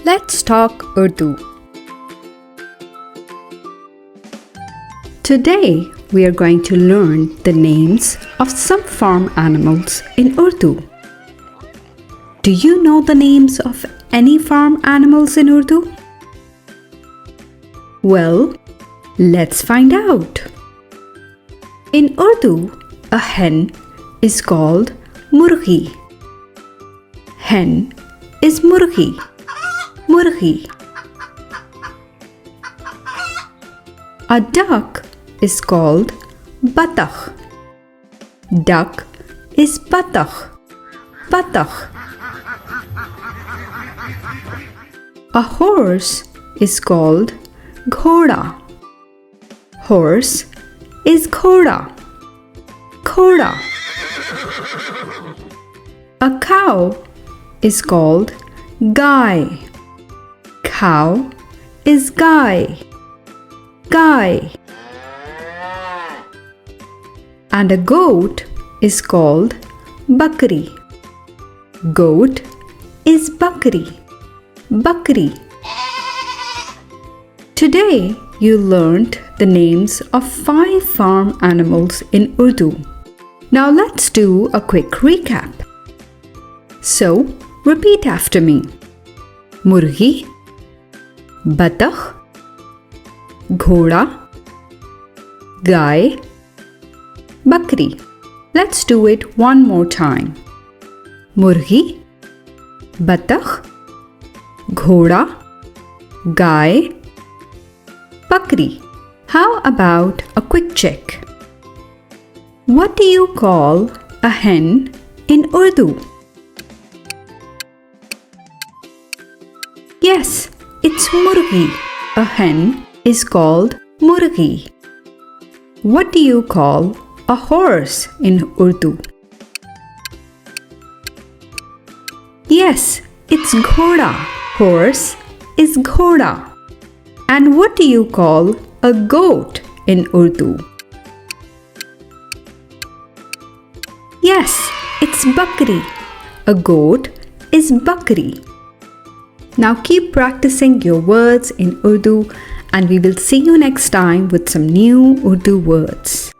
Let's talk Urdu. Today we are going to learn the names of some farm animals in Urdu. Do you know the names of any farm animals in Urdu? Well, let's find out. In Urdu, a hen is called murgi. Hen is murgi. Murgi. A duck is called batakh. Duck is batakh. Batakh. A horse is called ghoda. Horse is ghoda. Ghoda. A cow is called gai. Cow is gai. Gai. And a goat is called bakri. Goat is bakri. Bakri. Today you learned the names of 5 farm animals in Urdu. Now let's do a quick recap. So, repeat after me. Murgi, batakh, ghoda, gai, bakri. Let's do it one more time. Murgi, batakh, ghoda, gai, bakri. How about a quick check? What do you call a hen in Urdu? Yes, it's murgi. A hen is called murgi. What do you call a horse in Urdu? Yes, it's ghoda. Horse is ghoda. And what do you call a goat in Urdu? Yes, it's bakri. A goat is bakri. Now keep practicing your words in Urdu and we will see you next time with some new Urdu words.